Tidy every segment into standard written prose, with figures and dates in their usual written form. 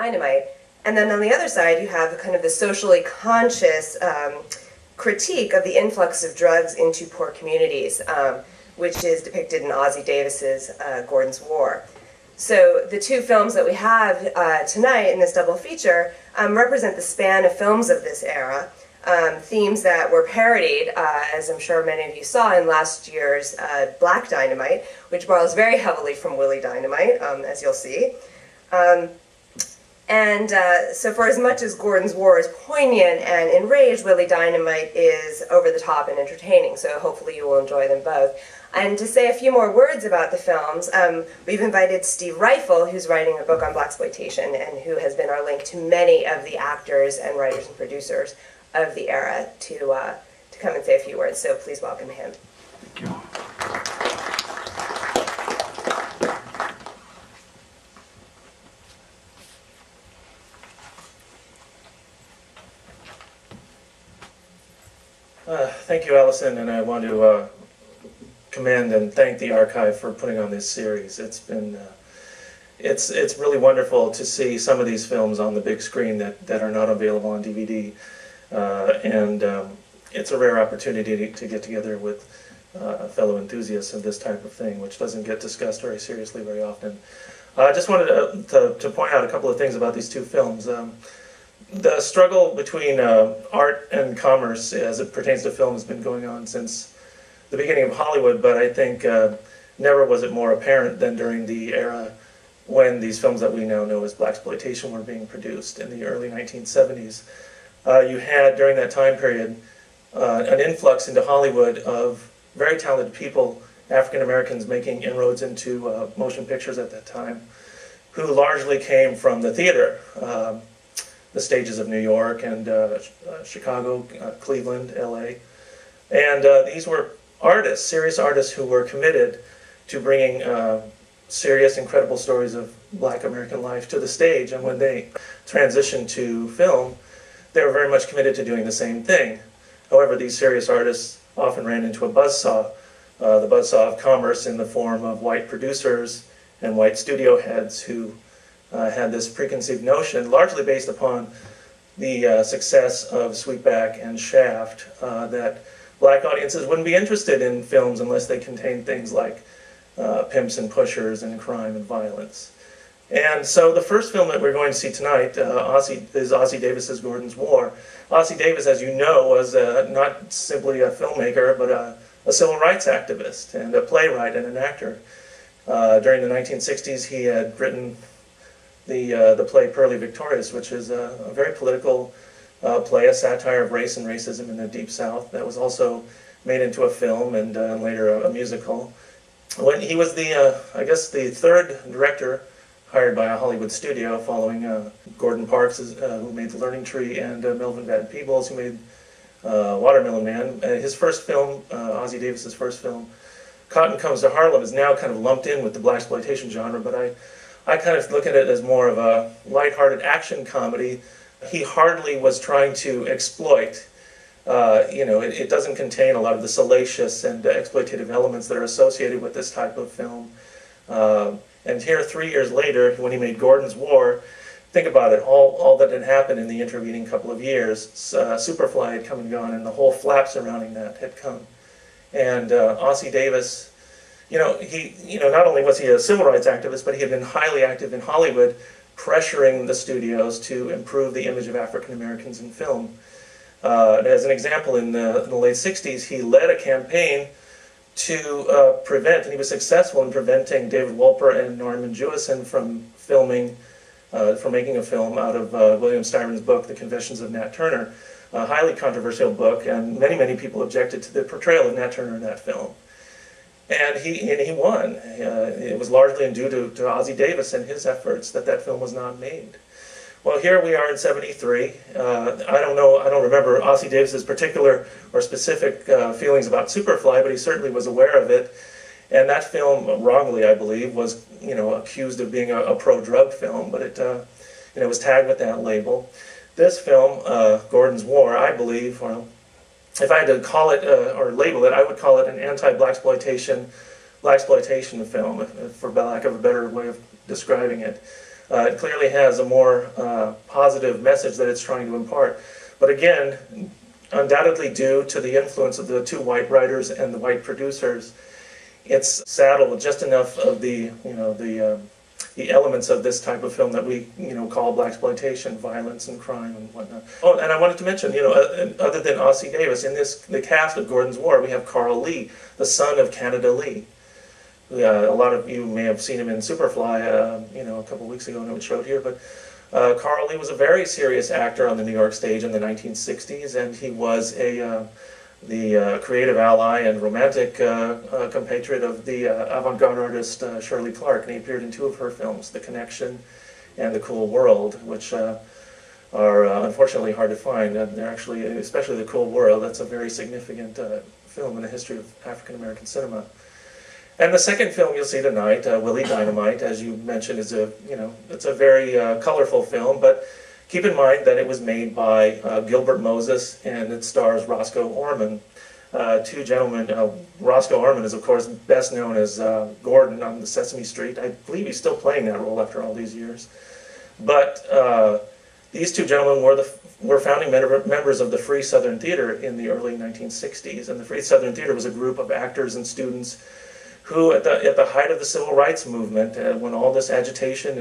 Dynamite. And then on the other side, you have kind of the socially conscious critique of the influx of drugs into poor communities, which is depicted in Ossie Davis's Gordon's War. So the two films that we have tonight in this double feature represent the span of films of this era, themes that were parodied, as I'm sure many of you saw in last year's Black Dynamite, which borrows very heavily from Willie Dynamite, as you'll see. So for as much as Gordon's War is poignant and enraged, Willie Dynamite is over the top and entertaining, so hopefully you will enjoy them both. And to say a few more words about the films, we've invited Steve Ryfle, who's writing a book on Blaxploitation and who has been our link to many of the actors and writers and producers of the era, to come and say a few words. So please welcome him. Thank you. Thank you, Allison, and I want to commend and thank the archive for putting on this series. It's been it's really wonderful to see some of these films on the big screen that are not available on DVD, and it's a rare opportunity to get together with fellow enthusiasts of this type of thing, which doesn't get discussed very seriously very often. I just wanted to point out a couple of things about these two films. The struggle between art and commerce as it pertains to film has been going on since the beginning of Hollywood, but I think never was it more apparent than during the era when these films that we now know as Blaxploitation were being produced in the early 1970s. You had, during that time period, an influx into Hollywood of very talented people, African Americans making inroads into motion pictures at that time, who largely came from the theater. The stages of New York and Chicago, Cleveland, LA. And these were artists, serious artists who were committed to bringing serious, incredible stories of Black American life to the stage. And when they transitioned to film, they were very much committed to doing the same thing. However, these serious artists often ran into a buzzsaw, the buzzsaw of commerce in the form of white producers and white studio heads who had this preconceived notion, largely based upon the success of Sweetback and Shaft, that black audiences wouldn't be interested in films unless they contained things like pimps and pushers and crime and violence. And so the first film that we're going to see tonight is Ossie Davis's Gordon's War. Ossie Davis, as you know, was not simply a filmmaker, but a civil rights activist and a playwright and an actor. During the 1960s, he had written the play Pearly Victorious, which is a very political play, a satire of race and racism in the Deep South that was also made into a film and later a musical. When he was I guess the third director hired by a Hollywood studio following Gordon Parks, who made The Learning Tree, and Melvin Van Peebles, who made Watermelon Man. His first film, Ossie Davis's first film, Cotton Comes to Harlem, is now kind of lumped in with the Blaxploitation genre, but I kind of look at it as more of a lighthearted action comedy. He hardly was trying to exploit. It doesn't contain a lot of the salacious and exploitative elements that are associated with this type of film. And here, 3 years later, when he made Gordon's War, think about it, all that had happened in the intervening couple of years. Superfly had come and gone, and the whole flap surrounding that had come. And Ossie Davis, not only was he a civil rights activist, but he had been highly active in Hollywood, pressuring the studios to improve the image of African Americans in film. As an example, in the late 60s, he led a campaign to prevent, and he was successful in preventing David Wolper and Norman Jewison from making a film out of William Styron's book, The Confessions of Nat Turner, a highly controversial book, and many people objected to the portrayal of Nat Turner in that film. And he won. It was largely due to Ossie Davis and his efforts that film was not made. Well, here we are in '73. I don't remember Ossie Davis's particular or specific feelings about Superfly, but he certainly was aware of it. And that film, wrongly, I believe, was accused of being a pro-drug film, but it was tagged with that label. This film, Gordon's War, I believe, well, if I had to call it or label it, I would call it an anti-Blaxploitation film, for lack of a better way of describing it. It clearly has a more positive message that it's trying to impart. But again, undoubtedly due to the influence of the two white writers and the white producers, it's saddled with just enough of the elements of this type of film that we call blaxploitation, violence and crime and whatnot. Oh, and I wanted to mention, other than Ossie Davis, in the cast of Gordon's War, we have Carl Lee, the son of Canada Lee. A lot of you may have seen him in Superfly, a couple weeks ago when it was showed here, but Carl Lee was a very serious actor on the New York stage in the 1960s, and he was the creative ally and romantic compatriot of the avant-garde artist Shirley Clark, and he appeared in two of her films, The Connection and The Cool World, which are unfortunately hard to find. They're actually, especially The Cool World, that's a very significant film in the history of African American cinema. And the second film you'll see tonight, Willie Dynamite, as you mentioned, is it's a very colorful film, but keep in mind that it was made by Gilbert Moses, and it stars Roscoe Orman. Two gentlemen. Roscoe Orman is, of course, best known as Gordon on the Sesame Street. I believe he's still playing that role after all these years. But these two gentlemen were founding members of the Free Southern Theater in the early 1960s, and the Free Southern Theater was a group of actors and students who, at the height of the civil rights movement, when all this agitation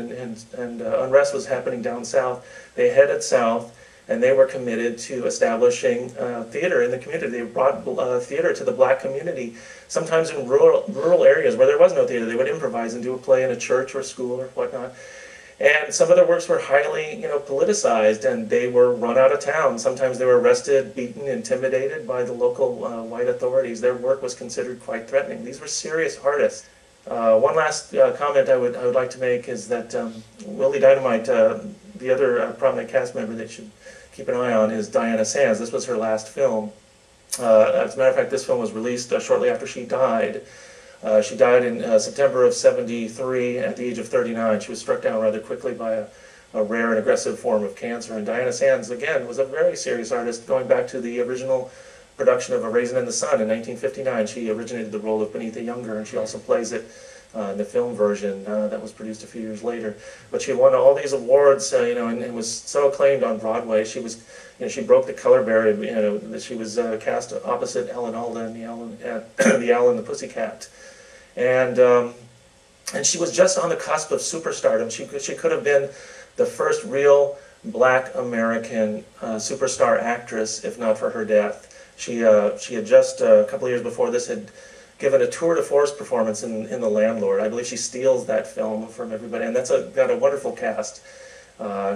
and unrest was happening down south, they headed south, and they were committed to establishing theater in the community. They brought theater to the black community, sometimes in rural areas where there was no theater. They would improvise and do a play in a church or school or whatnot. And some of their works were highly, politicized, and they were run out of town. Sometimes they were arrested, beaten, intimidated by the local white authorities. Their work was considered quite threatening. These were serious artists. One last comment I would like to make is that Willie Dynamite, the other prominent cast member that you should keep an eye on, is Diana Sands. This was her last film. As a matter of fact, this film was released shortly after she died. She died in September of '73 at the age of 39. She was struck down rather quickly by a rare and aggressive form of cancer. And Diana Sands, again, was a very serious artist, going back to the original production of A Raisin in the Sun in 1959. She originated the role of Beneatha Younger, and she also plays it in the film version that was produced a few years later. But she won all these awards, and was so acclaimed on Broadway. She was, she broke the color barrier. She was cast opposite Ellen Alda in The Owl and the Pussycat. And she was just on the cusp of superstardom. She could have been the first real black American superstar actress, if not for her death. She had just a couple of years before this had given a tour de force performance in The Landlord. I believe she steals that film from everybody, and that's got a wonderful cast.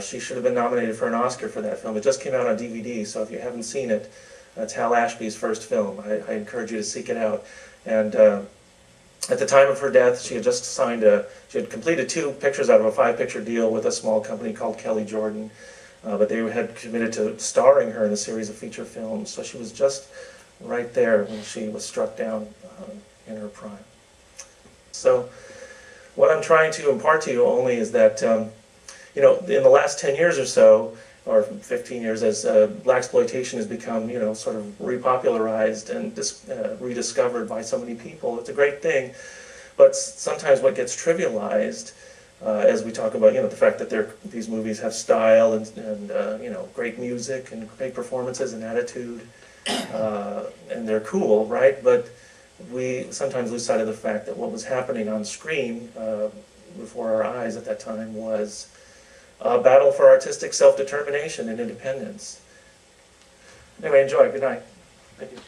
She should have been nominated for an Oscar for that film. It just came out on DVD, so if you haven't seen it, it's Hal Ashby's first film. I encourage you to seek it out. And at the time of her death, she had just she had completed 2 pictures out of a 5-picture deal with a small company called Kelly Jordan, but they had committed to starring her in a series of feature films, so she was just right there when she was struck down in her prime. So what I'm trying to impart to you only is that, in the last 10 years or so, or 15 years, as blaxploitation has become, sort of repopularized and rediscovered by so many people. It's a great thing, but sometimes what gets trivialized, as we talk about, the fact that these movies have style and great music and great performances and attitude, and they're cool, right? But we sometimes lose sight of the fact that what was happening on screen before our eyes at that time was a battle for artistic self-determination and independence. Anyway, enjoy. Good night. Thank you.